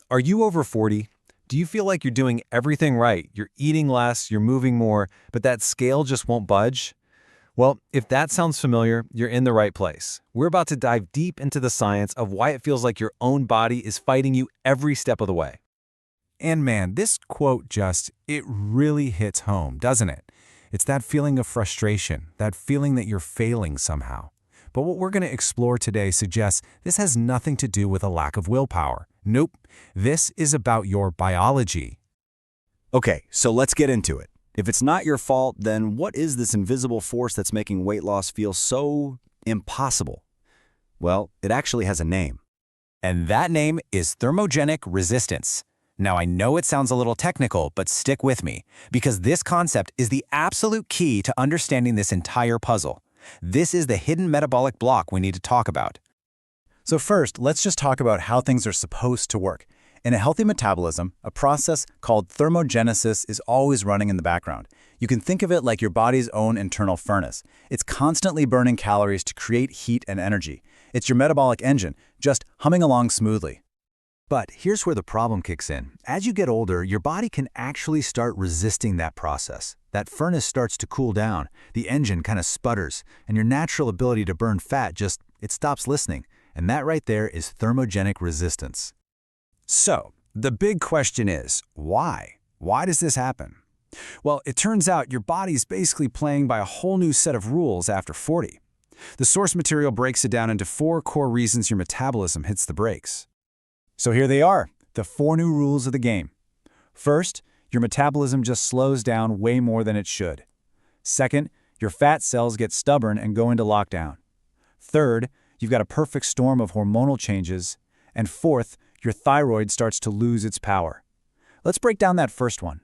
Are you over 40? Do you feel like you're doing everything right? You're eating less, you're moving more, but that scale just won't budge? Well, if that sounds familiar, you're in the right place. We're about to dive deep into the science of why it feels like your own body is fighting you every step of the way. And man, this quote it really hits home, doesn't it? It's that feeling of frustration, that feeling that you're failing somehow. But what we're going to explore today suggests this has nothing to do with a lack of willpower. Nope, this is about your biology. Okay, so let's get into it. If it's not your fault, then what is this invisible force that's making weight loss feel so impossible? Well, it actually has a name. And that name is thermogenic resistance. Now, I know it sounds a little technical, but stick with me, because this concept is the absolute key to understanding this entire puzzle. This is the hidden metabolic block we need to talk about. So first, let's just talk about how things are supposed to work. In a healthy metabolism, a process called thermogenesis is always running in the background. You can think of it like your body's own internal furnace. It's constantly burning calories to create heat and energy. It's your metabolic engine, just humming along smoothly. But here's where the problem kicks in. As you get older, your body can actually start resisting that process. That furnace starts to cool down, the engine kind of sputters, and your natural ability to burn fat it stops listening. And that right there is thermogenic resistance. So, the big question is, why? Why does this happen? Well, it turns out your body's basically playing by a whole new set of rules after 40. The source material breaks it down into 4 core reasons your metabolism hits the brakes. So here they are, the 4 new rules of the game. First, your metabolism just slows down way more than it should. Second, your fat cells get stubborn and go into lockdown. Third, you've got a perfect storm of hormonal changes. And fourth, your thyroid starts to lose its power. Let's break down that first one.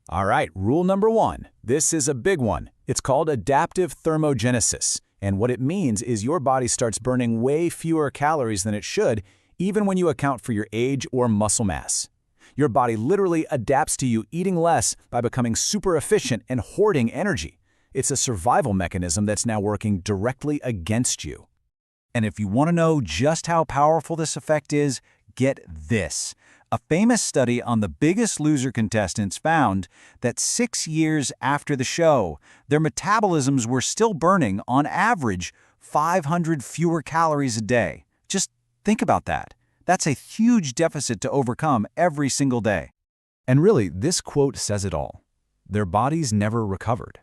All right, rule number 1. This is a big one. It's called adaptive thermogenesis. And what it means is your body starts burning way fewer calories than it should, even when you account for your age or muscle mass. Your body literally adapts to you eating less by becoming super efficient and hoarding energy. It's a survival mechanism that's now working directly against you. And if you want to know just how powerful this effect is, get this. A famous study on the Biggest Loser contestants found that 6 years after the show, their metabolisms were still burning, on average, 500 fewer calories a day. Just think about that. That's a huge deficit to overcome every single day. And really, this quote says it all. Their bodies never recovered.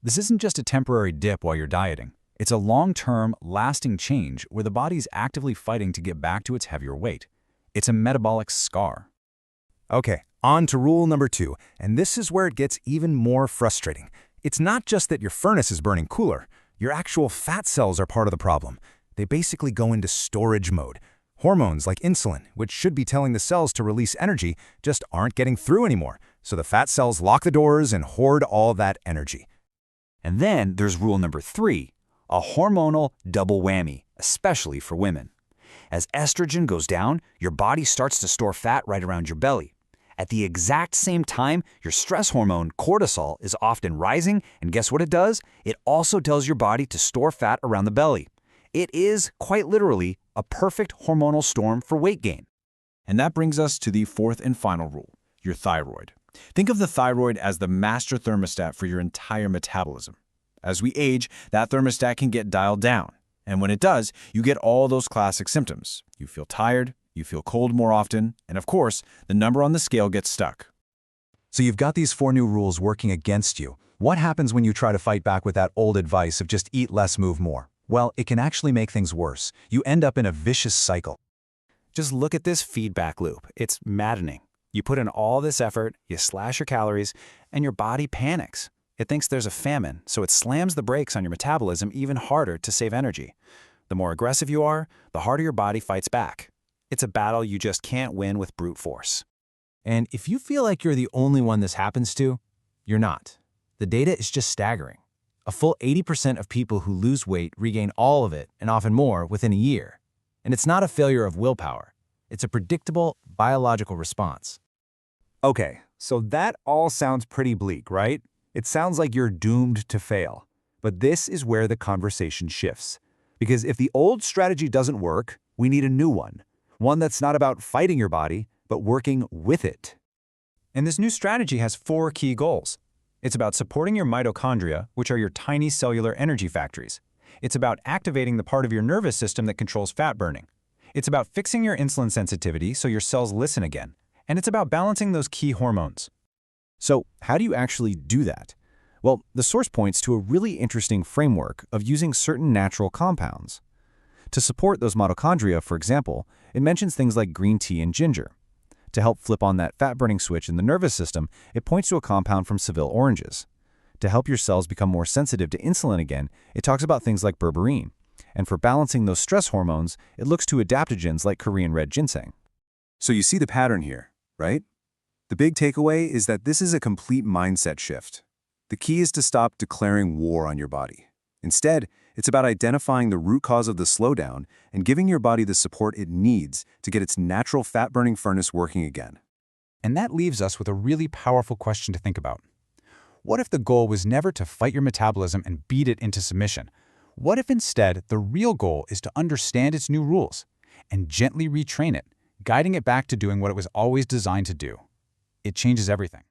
This isn't just a temporary dip while you're dieting. It's a long-term, lasting change where the body's actively fighting to get back to its heavier weight. It's a metabolic scar. Okay, on to rule number 2, and this is where it gets even more frustrating. It's not just that your furnace is burning cooler. Your actual fat cells are part of the problem. They basically go into storage mode. Hormones like insulin, which should be telling the cells to release energy, just aren't getting through anymore. So the fat cells lock the doors and hoard all that energy. And then there's rule number 3, a hormonal double whammy, especially for women. As estrogen goes down, your body starts to store fat right around your belly. At the exact same time, your stress hormone, cortisol, is often rising, and guess what it does? It also tells your body to store fat around the belly. It is, quite literally, a perfect hormonal storm for weight gain. And that brings us to the 4th and final rule, your thyroid. Think of the thyroid as the master thermostat for your entire metabolism. As we age, that thermostat can get dialed down. And when it does, you get all those classic symptoms. You feel tired, you feel cold more often, and of course, the number on the scale gets stuck. So you've got these 4 new rules working against you. What happens when you try to fight back with that old advice of just eat less, move more? Well, it can actually make things worse. You end up in a vicious cycle. Just look at this feedback loop. It's maddening. You put in all this effort, you slash your calories, and your body panics. It thinks there's a famine, so it slams the brakes on your metabolism even harder to save energy. The more aggressive you are, the harder your body fights back. It's a battle you just can't win with brute force. And if you feel like you're the only one this happens to, you're not. The data is just staggering. A full 80% of people who lose weight regain all of it, and often more, within a year. And it's not a failure of willpower. It's a predictable biological response. Okay, so that all sounds pretty bleak, right? It sounds like you're doomed to fail. But this is where the conversation shifts. Because if the old strategy doesn't work, we need a new one. One that's not about fighting your body, but but working with it. And this new strategy has 4 key goals. It's about supporting your mitochondria, which are your tiny cellular energy factories. It's about activating the part of your nervous system that controls fat burning. It's about fixing your insulin sensitivity so your cells listen again. And it's about balancing those key hormones. So how do you actually do that? Well, the source points to a really interesting framework of using certain natural compounds. To support those mitochondria, for example, it mentions things like green tea and ginger. To help flip on that fat-burning switch in the nervous system, it points to a compound from Seville oranges. To help your cells become more sensitive to insulin again, it talks about things like berberine. And for balancing those stress hormones, it looks to adaptogens like Korean red ginseng. So you see the pattern here, right? The big takeaway is that this is a complete mindset shift. The key is to stop declaring war on your body. Instead, it's about identifying the root cause of the slowdown and giving your body the support it needs to get its natural fat-burning furnace working again. And that leaves us with a really powerful question to think about. What if the goal was never to fight your metabolism and beat it into submission? What if instead the real goal is to understand its new rules and gently retrain it, guiding it back to doing what it was always designed to do? It changes everything.